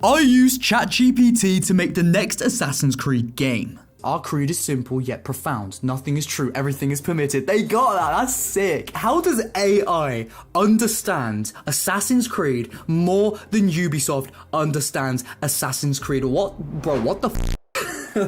I used ChatGPT to make the next Assassin's Creed game. Our creed is simple yet profound. Nothing is true, everything is permitted. They got that, that's sick. How does AI understand Assassin's Creed more than Ubisoft understands Assassin's Creed? What, bro, what the f?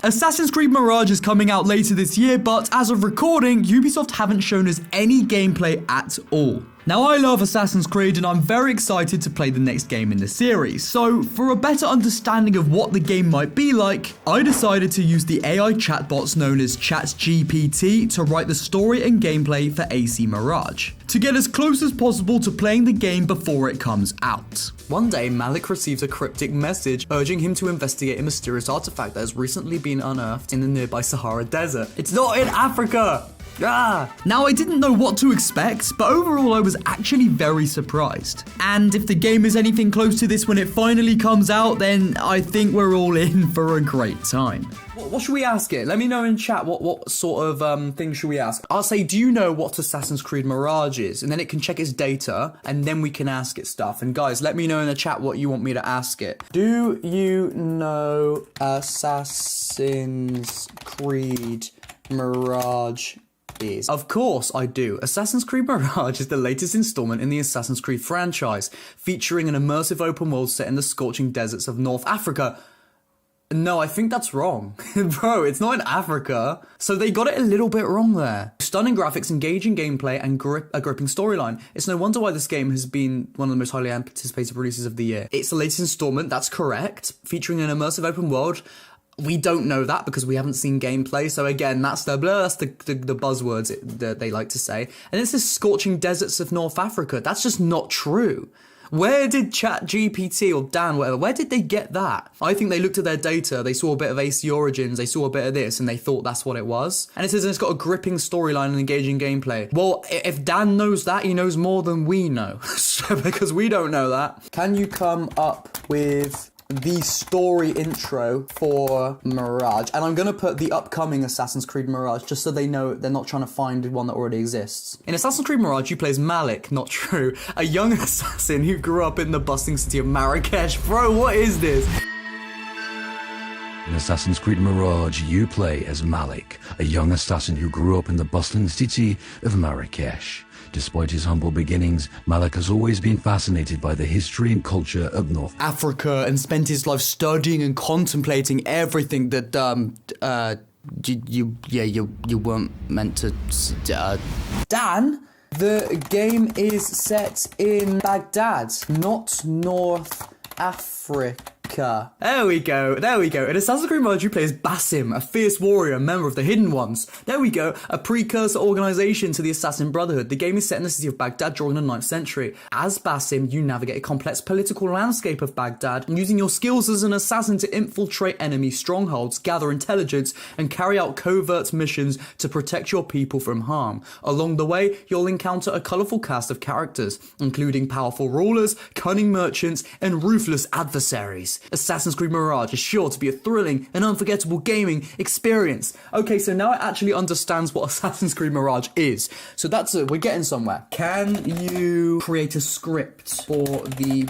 Assassin's Creed Mirage is coming out later this year, but as of recording, Ubisoft haven't shown us any gameplay at all. Now, I love Assassin's Creed and I'm very excited to play the next game in the series, so for a better understanding of what the game might be like, I decided to use the AI chatbots known as ChatGPT to write the story and gameplay for AC Mirage, to get as close as possible to playing the game before it comes out. One day, Malik receives a cryptic message urging him to investigate a mysterious artifact that has recently been unearthed in the nearby Sahara Desert. It's not in Africa! Ah. Now, I didn't know what to expect, but overall I was actually very surprised. And if the game is anything close to this when it finally comes out, then I think we're all in for a great time. What should we ask it? Let me know in chat what sort of thing should we ask. I'll say, do you know what Assassin's Creed Mirage is? And then it can check its data, and then we can ask it stuff. And guys, let me know in the chat what you want me to ask it. Do you know Assassin's Creed Mirage is? Of course I do. Assassin's Creed Mirage is the latest installment in the Assassin's Creed franchise, featuring an immersive open world set in the scorching deserts of North Africa. No, I think that's wrong. Bro, it's not in Africa. So they got it a little bit wrong there. Stunning graphics, engaging gameplay, and a gripping storyline. It's no wonder why this game has been one of the most highly anticipated releases of the year. It's the latest installment, that's correct, featuring an immersive open world. We don't know that because we haven't seen gameplay. So again, that's the buzzwords that they like to say. And it's the scorching deserts of North Africa. That's just not true. Where did ChatGPT or Dan, whatever, where did they get that? I think they looked at their data, they saw a bit of AC Origins, they saw a bit of this, and they thought that's what it was. And it says it's got a gripping storyline and engaging gameplay. Well, if Dan knows that, he knows more than we know. Because we don't know that. Can you come up with the story intro for Mirage? And I'm gonna put the upcoming Assassin's Creed Mirage just so they know they're not trying to find one that already exists. In Assassin's Creed Mirage, you play as Malik, not true, a young assassin who grew up in the bustling city of Marrakesh. Bro, what is this? In Assassin's Creed Mirage, you play as Malik, a young assassin who grew up in the bustling city of Marrakesh. Despite his humble beginnings, Malik has always been fascinated by the history and culture of North Africa and spent his life studying and contemplating everything that you weren't meant to. Dan, the game is set in Baghdad, not North Africa. There we go. In Assassin's Creed Mirage, you play as Basim, a fierce warrior, member of the Hidden Ones. There we go, a precursor organization to the Assassin Brotherhood. The game is set in the city of Baghdad during the 9th century. As Basim, you navigate a complex political landscape of Baghdad, using your skills as an assassin to infiltrate enemy strongholds, gather intelligence, and carry out covert missions to protect your people from harm. Along the way, you'll encounter a colourful cast of characters, including powerful rulers, cunning merchants, and ruthless adversaries. Assassin's Creed Mirage is sure to be a thrilling and unforgettable gaming experience. Okay, so now it actually understands what Assassin's Creed Mirage is. So that's it, we're getting somewhere. Can you create a script for the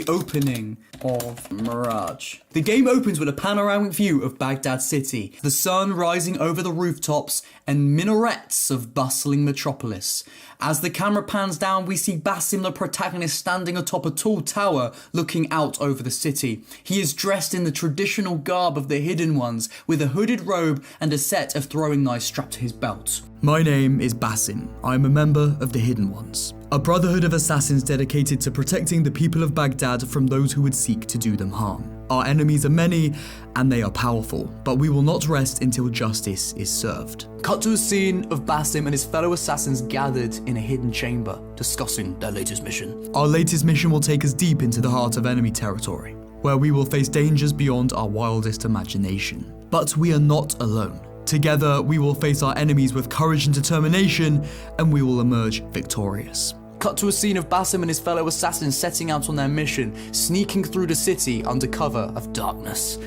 opening of Mirage? The game opens with a panoramic view of Baghdad city, the sun rising over the rooftops and minarets of bustling metropolis. As the camera pans down, we see Basim, the protagonist, standing atop a tall tower looking out over the city. He is dressed in the traditional garb of the Hidden Ones, with a hooded robe and a set of throwing knives strapped to his belt. My name is Basim. I am a member of the Hidden Ones, a brotherhood of assassins dedicated to protecting the people of Baghdad from those who would seek to do them harm. Our enemies are many, and they are powerful, but we will not rest until justice is served. Cut to a scene of Basim and his fellow assassins gathered in a hidden chamber, discussing their latest mission. Our latest mission will take us deep into the heart of enemy territory, where we will face dangers beyond our wildest imagination. But we are not alone. Together, we will face our enemies with courage and determination, and we will emerge victorious. Cut to a scene of Basim and his fellow assassins setting out on their mission, sneaking through the city under cover of darkness.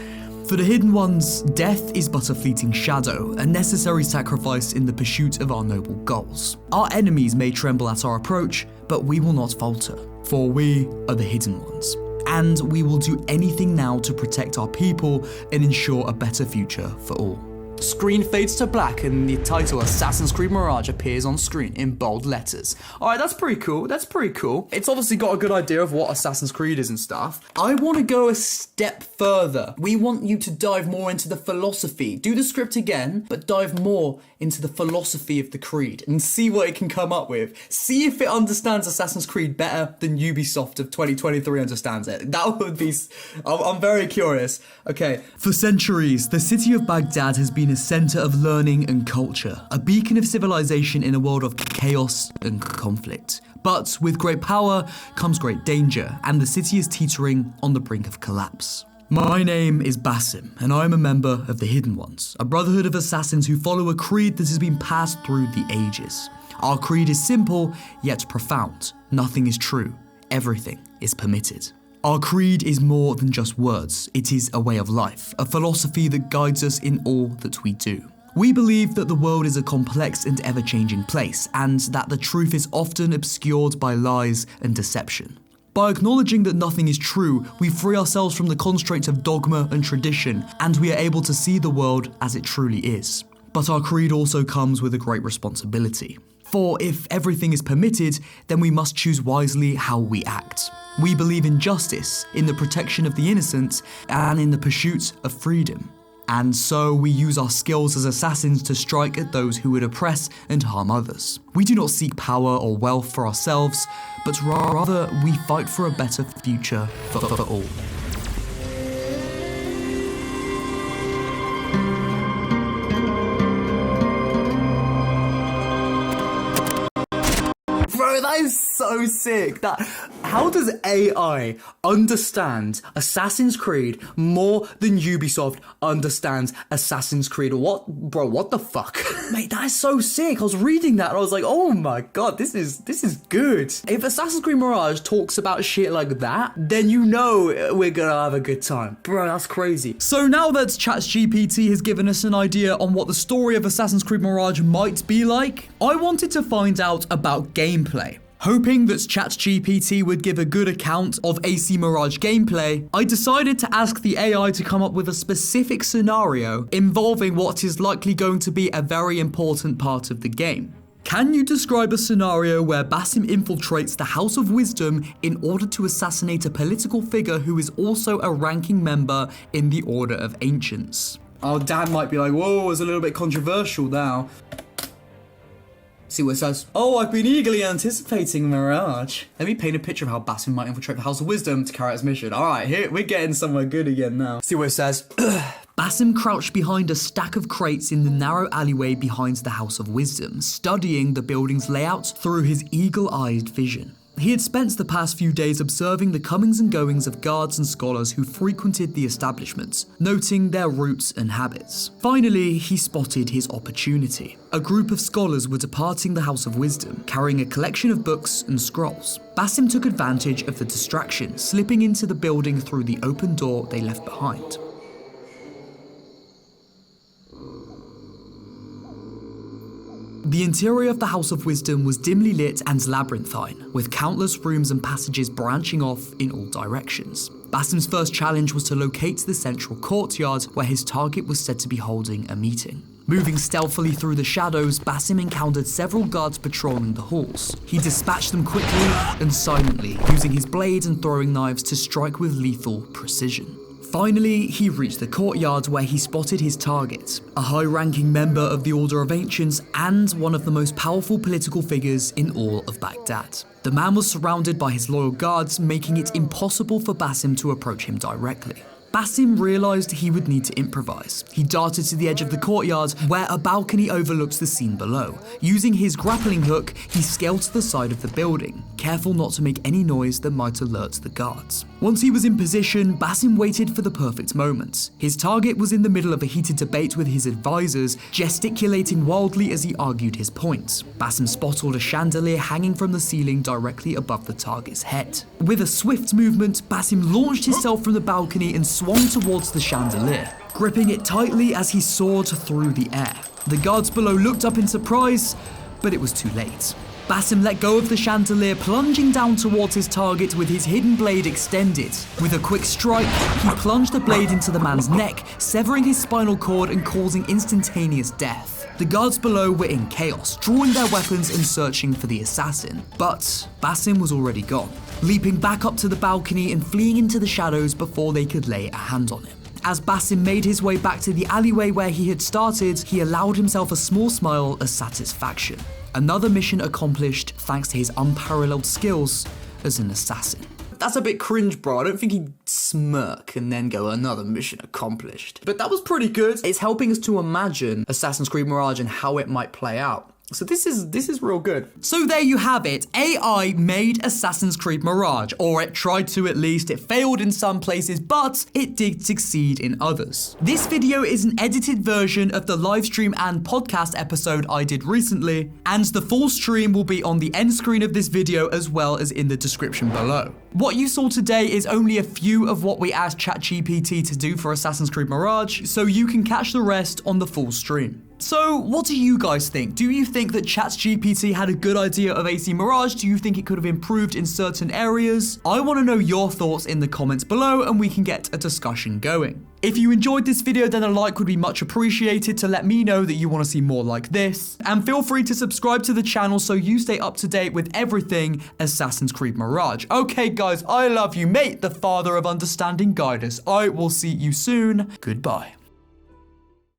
For the Hidden Ones, death is but a fleeting shadow, a necessary sacrifice in the pursuit of our noble goals. Our enemies may tremble at our approach, but we will not falter. For we are the hidden ones. And we will do anything now to protect our people and ensure a better future for all. Screen fades to black and the title Assassin's Creed Mirage appears on screen in bold letters. Alright, that's pretty cool. That's pretty cool. It's obviously got a good idea of what Assassin's Creed is and stuff. I want to go a step further. We want you to dive more into the philosophy. Do the script again, but dive more into the philosophy of the Creed and see what it can come up with. See if it understands Assassin's Creed better than Ubisoft of 2023 understands it. That would be... I'm very curious. Okay. For centuries, the city of Baghdad has been a center of learning and culture, a beacon of civilization in a world of chaos and conflict. But with great power comes great danger, and the city is teetering on the brink of collapse. My name is Basim, and I am a member of the Hidden Ones, a brotherhood of assassins who follow a creed that has been passed through the ages. Our creed is simple, yet profound. Nothing is true. Everything is permitted. Our creed is more than just words. It is a way of life, a philosophy that guides us in all that we do. We believe that the world is a complex and ever-changing place, and that the truth is often obscured by lies and deception. By acknowledging that nothing is true, we free ourselves from the constraints of dogma and tradition, and we are able to see the world as it truly is. But our creed also comes with a great responsibility. For if everything is permitted, then we must choose wisely how we act. We believe in justice, in the protection of the innocent, and in the pursuit of freedom. And so we use our skills as assassins to strike at those who would oppress and harm others. We do not seek power or wealth for ourselves, but rather we fight for a better future for all. Bro, that is so sick. How does AI understand Assassin's Creed more than Ubisoft understands Assassin's Creed? What, bro, what the fuck? Mate, that is so sick. I was reading that and I was like, oh my god, this is good. If Assassin's Creed Mirage talks about shit like that, then you know we're gonna have a good time. Bro, that's crazy. So now that ChatGPT has given us an idea on what the story of Assassin's Creed Mirage might be like, I wanted to find out about gameplay. Hoping that ChatGPT would give a good account of AC Mirage gameplay, I decided to ask the AI to come up with a specific scenario involving what is likely going to be a very important part of the game. Can you describe a scenario where Basim infiltrates the House of Wisdom in order to assassinate a political figure who is also a ranking member in the Order of Ancients? Oh, Dan might be like, whoa, it's a little bit controversial now. See what it says. Oh, I've been eagerly anticipating Mirage. Let me paint a picture of how Basim might infiltrate the House of Wisdom to carry out his mission. Alright, here we're getting somewhere good again now. See what it says. Basim crouched behind a stack of crates in the narrow alleyway behind the House of Wisdom, studying the building's layout through his eagle-eyed vision. He had spent the past few days observing the comings and goings of guards and scholars who frequented the establishment, noting their routes and habits. Finally, he spotted his opportunity. A group of scholars were departing the House of Wisdom, carrying a collection of books and scrolls. Basim took advantage of the distraction, slipping into the building through the open door they left behind. The interior of the House of Wisdom was dimly lit and labyrinthine, with countless rooms and passages branching off in all directions. Basim's first challenge was to locate the central courtyard where his target was said to be holding a meeting. Moving stealthily through the shadows, Basim encountered several guards patrolling the halls. He dispatched them quickly and silently, using his blades and throwing knives to strike with lethal precision. Finally, he reached the courtyard where he spotted his target, a high-ranking member of the Order of Ancients and one of the most powerful political figures in all of Baghdad. The man was surrounded by his loyal guards, making it impossible for Basim to approach him directly. Basim realized he would need to improvise. He darted to the edge of the courtyard, where a balcony overlooks the scene below. Using his grappling hook, he scaled to the side of the building, careful not to make any noise that might alert the guards. Once he was in position, Basim waited for the perfect moment. His target was in the middle of a heated debate with his advisors, gesticulating wildly as he argued his point. Basim spotted a chandelier hanging from the ceiling directly above the target's head. With a swift movement, Basim launched himself from the balcony and swung towards the chandelier, gripping it tightly as he soared through the air. The guards below looked up in surprise, but it was too late. Basim let go of the chandelier, plunging down towards his target with his hidden blade extended. With a quick strike, he plunged the blade into the man's neck, severing his spinal cord and causing instantaneous death. The guards below were in chaos, drawing their weapons and searching for the assassin. But Basim was already gone, leaping back up to the balcony and fleeing into the shadows before they could lay a hand on him. As Basim made his way back to the alleyway where he had started, he allowed himself a small smile of satisfaction. Another mission accomplished thanks to his unparalleled skills as an assassin. That's a bit cringe, bro. I don't think he'd smirk and then go, another mission accomplished. But that was pretty good. It's helping us to imagine Assassin's Creed Mirage and how it might play out. So this is real good. So there you have it. AI made Assassin's Creed Mirage, or it tried to at least. It failed in some places, but it did succeed in others. This video is an edited version of the live stream and podcast episode I did recently, and the full stream will be on the end screen of this video as well as in the description below. What you saw today is only a few of what we asked ChatGPT to do for Assassin's Creed Mirage, so you can catch the rest on the full stream. So, what do you guys think? Do you think that ChatGPT had a good idea of AC Mirage? Do you think it could have improved in certain areas? I want to know your thoughts in the comments below and we can get a discussion going. If you enjoyed this video, then a like would be much appreciated to let me know that you want to see more like this. And feel free to subscribe to the channel so you stay up to date with everything Assassin's Creed Mirage. Okay guys, I love you. May the Father of Understanding guide us. I will see you soon. Goodbye.